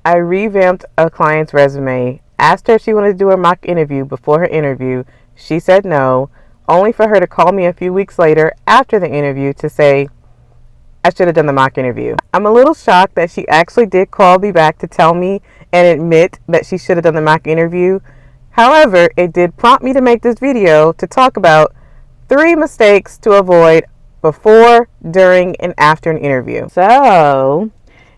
I revamped a client's resume, asked her if she wanted to do a mock interview before her interview. She said no, only for her to call me a few weeks later after the interview to say, I should have done the mock interview. I'm a little shocked that she actually did call me back to tell me and admit that she should have done the mock interview. However, it did prompt me to make this video to talk about 3 mistakes to avoid before, during, and after an interview. So,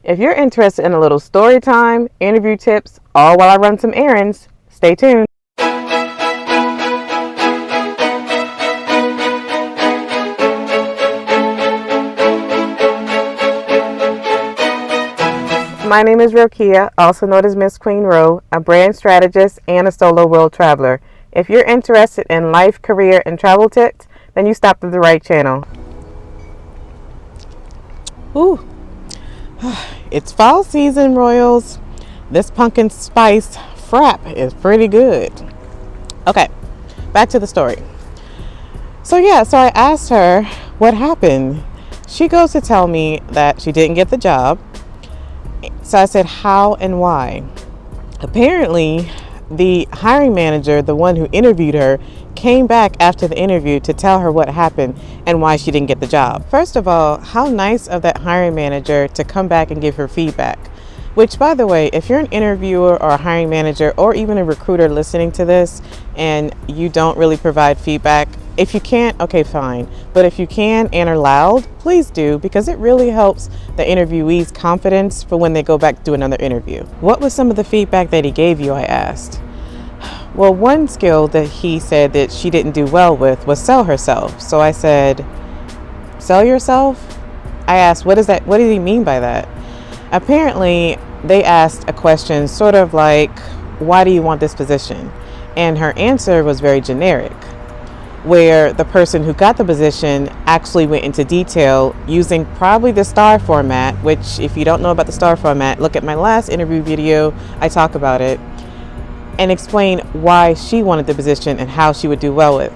if you're interested in a little story time, interview tips, all while I run some errands, stay tuned. My name is Rokia, also known as MsQueenRo, a brand strategist and a solo world traveler. If you're interested in life, career, and travel tips, then you stopped at the right channel. Ooh, it's fall season, Royals. This pumpkin spice frap is pretty good. Okay, back to the story. So I asked her what happened. She goes to tell me that she didn't get the job. So I said, how and why? Apparently, the hiring manager, the one who interviewed her, came back after the interview to tell her what happened and why she didn't get the job. First of all, how nice of that hiring manager to come back and give her feedback. Which, by the way, if you're an interviewer or a hiring manager or even a recruiter listening to this and you don't really provide feedback, if you can't, okay, fine. But if you can and are loud, please do, because it really helps the interviewee's confidence for when they go back to do another interview. What was some of the feedback that he gave you, I asked. Well, one skill that he said that she didn't do well with was sell herself. So I said, sell yourself? I asked, what did he mean by that? Apparently, they asked a question sort of like, why do you want this position? And her answer was very generic, where the person who got the position actually went into detail using probably the STAR format, which if you don't know about the STAR format, look at my last interview video, I talk about it, and explain why she wanted the position and how she would do well with.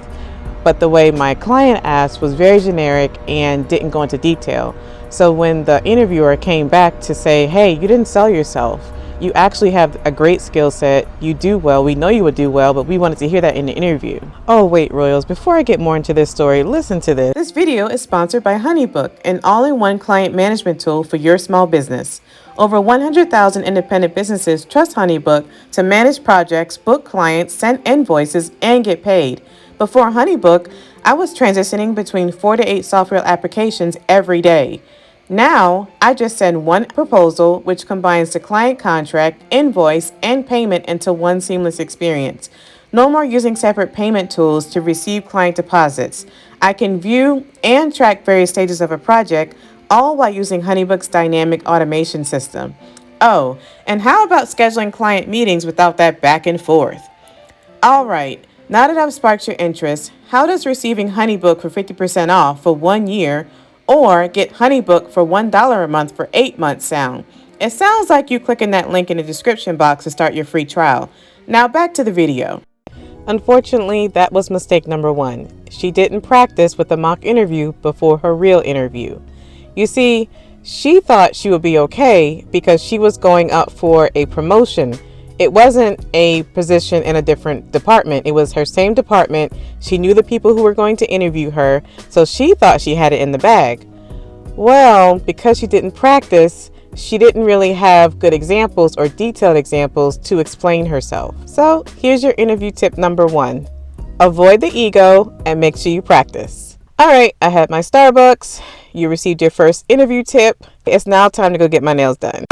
But the way my client asked was very generic and didn't go into detail. So when the interviewer came back to say, hey, you didn't sell yourself, you actually have a great skill set, you do well, we know you would do well, but we wanted to hear that in the interview. Oh wait, Royals, before I get more into this story, listen to this. This video is sponsored by HoneyBook, an all-in-one client management tool for your small business. Over 100,000 independent businesses trust HoneyBook to manage projects, book clients, send invoices, and get paid. Before HoneyBook, I was transitioning between 4 to 8 software applications every day. Now, I just send one proposal, which combines the client contract, invoice, and payment into one seamless experience. No more using separate payment tools to receive client deposits. I can view and track various stages of a project, all while using HoneyBook's dynamic automation system. Oh, and how about scheduling client meetings without that back and forth? All right, now that I've sparked your interest, how does receiving HoneyBook for 50% off for 1 year or get HoneyBook for $1 a month for 8 months sound? It sounds like you clicking that link in the description box to start your free trial. Now back to the video. Unfortunately, that was mistake number 1. She didn't practice with the mock interview before her real interview. You see, she thought she would be okay because she was going up for a promotion. It wasn't a position in a different department. It was her same department. She knew the people who were going to interview her, so she thought she had it in the bag. Well, because she didn't practice, she didn't really have good examples or detailed examples to explain herself. So here's your interview tip number 1. Avoid the ego and make sure you practice. All right, I had my Starbucks. You received your first interview tip. It's now time to go get my nails done.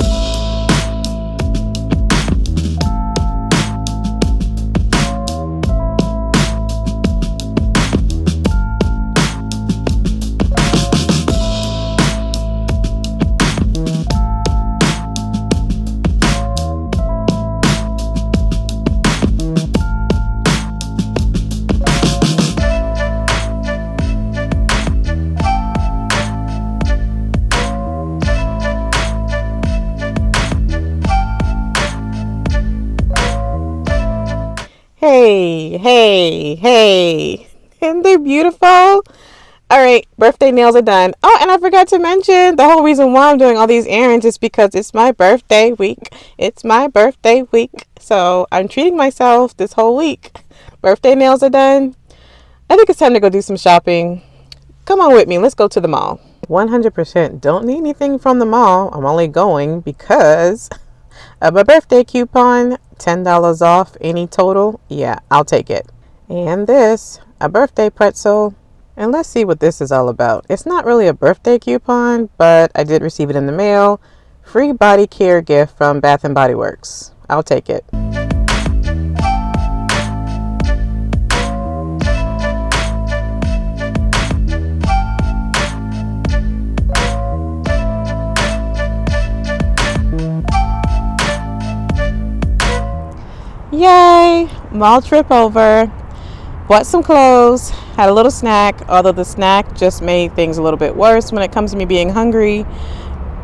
Hey, isn't they beautiful? All right, birthday nails are done. Oh, and I forgot to mention the whole reason why I'm doing all these errands is because it's my birthday week. It's my birthday week. So I'm treating myself this whole week. Birthday nails are done. I think it's time to go do some shopping. Come on with me. Let's go to the mall. 100% don't need anything from the mall. I'm only going because of my birthday coupon. $10 off any total. Yeah, I'll take it. And this, a birthday pretzel. And let's see what this is all about. It's not really a birthday coupon, but I did receive it in the mail. Free body care gift from Bath & Body Works. I'll take it. Yay! Mall trip over. Bought some clothes, had a little snack, although the snack just made things a little bit worse when it comes to me being hungry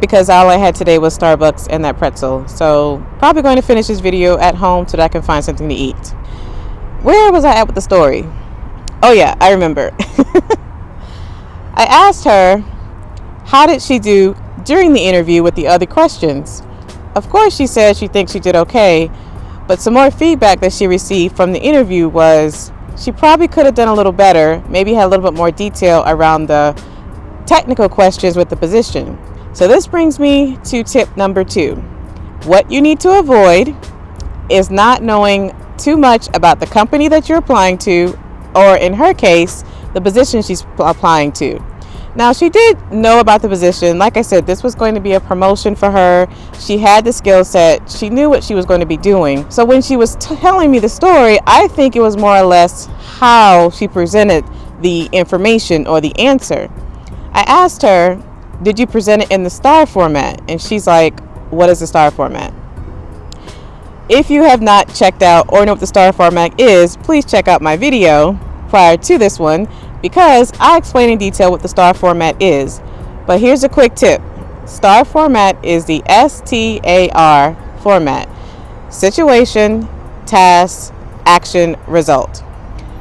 because all I had today was Starbucks and that pretzel. So probably going to finish this video at home so that I can find something to eat. Where was I at with the story? Oh yeah, I remember. I asked her, how did she do during the interview with the other questions? Of course she said she thinks she did okay, but some more feedback that she received from the interview was she probably could have done a little better, maybe had a little bit more detail around the technical questions with the position. So this brings me to tip number 2. What you need to avoid is not knowing too much about the company that you're applying to, or in her case, the position she's applying to. Now, she did know about the position. Like I said, this was going to be a promotion for her. She had the skill set. She knew what she was going to be doing. So when she was telling me the story, I think it was more or less how she presented the information or the answer. I asked her, did you present it in the star format? And she's like, what is the star format? If you have not checked out or know what the star format is, please check out my video prior to this one, because I explain in detail what the star format is. But here's a quick tip. Star format is the STAR format. Situation, task, action, result.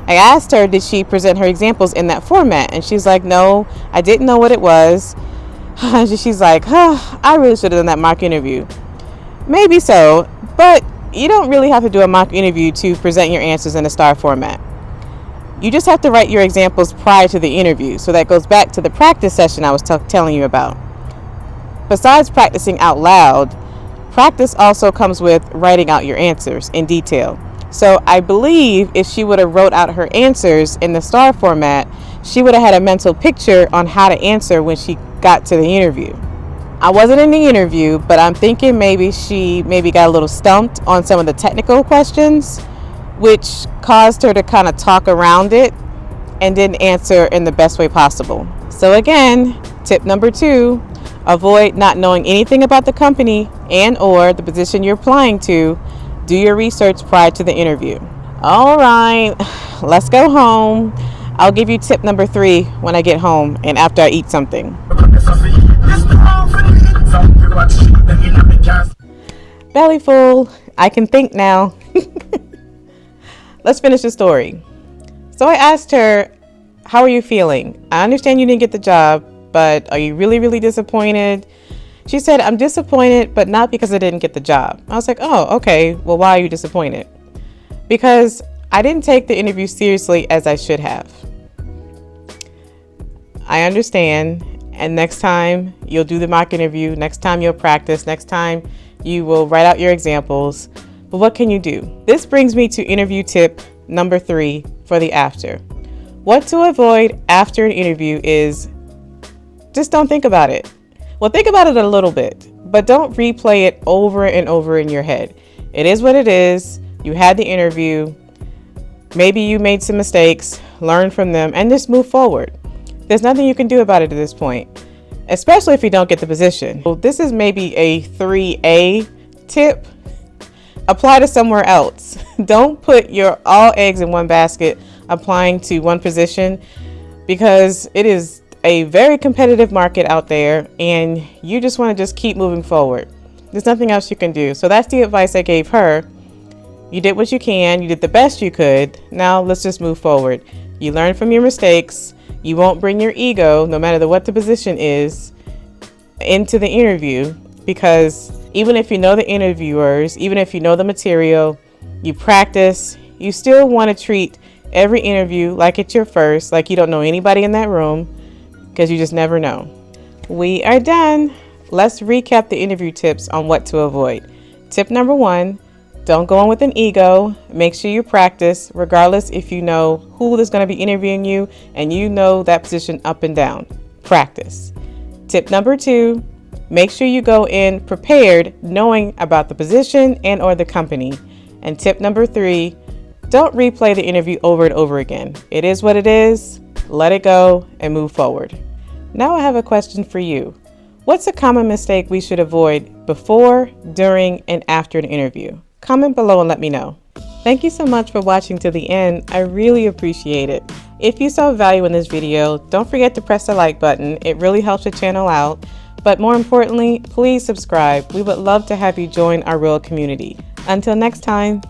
I asked her, did she present her examples in that format? And she's like, no, I didn't know what it was. She's like, I really should have done that mock interview. Maybe so, but you don't really have to do a mock interview to present your answers in a star format. You just have to write your examples prior to the interview. So that goes back to the practice session I was telling you about. Besides practicing out loud, practice also comes with writing out your answers in detail. So I believe if she would have wrote out her answers in the star format, she would have had a mental picture on how to answer when she got to the interview. I wasn't in the interview, but I'm thinking maybe she got a little stumped on some of the technical questions, which caused her to kind of talk around it and didn't answer in the best way possible. So again, tip number 2, avoid not knowing anything about the company and or the position you're applying to. Do your research prior to the interview. All right, let's go home. I'll give you tip number 3 when I get home and after I eat something. Belly full. I can think now. Let's finish the story. So I asked her, how are you feeling? I understand you didn't get the job, but are you really, really disappointed? She said, I'm disappointed, but not because I didn't get the job. I was like, oh, okay. Well, why are you disappointed? Because I didn't take the interview seriously as I should have. I understand. And next time you'll do the mock interview. Next time you'll practice. Next time you will write out your examples. But what can you do? This brings me to interview tip number 3 for the after. What to avoid after an interview is just don't think about it. Well, think about it a little bit, but don't replay it over and over in your head. It is what it is. You had the interview. Maybe you made some mistakes, learn from them, and just move forward. There's nothing you can do about it at this point, especially if you don't get the position. Well, this is maybe a 3A tip. Apply to somewhere else. Don't put your all eggs in one basket applying to one position, because it is a very competitive market out there and you just want to just keep moving forward. There's nothing else you can do. So that's the advice I gave her. You did what you can. You did the best you could. Now let's just move forward. You learn from your mistakes. You won't bring your ego, no matter what the position is, into the interview, because even if you know the interviewers, even if you know the material, you practice, you still want to treat every interview like it's your first, like you don't know anybody in that room, because you just never know. We are done. Let's recap the interview tips on what to avoid. Tip number 1, don't go in with an ego. Make sure you practice, regardless if you know who is going to be interviewing you and you know that position up and down. Practice. Tip number 2, make sure you go in prepared, knowing about the position and or the company. And tip number 3, don't replay the interview over and over again. It is what it is. Let it go and move forward. Now I have a question for you. What's a common mistake we should avoid before, during, and after an interview? Comment below and let me know. Thank you so much for watching to the end. I really appreciate it. If you saw value in this video, don't forget to press the like button. It really helps the channel out. But more importantly, please subscribe. We would love to have you join our real community. Until next time.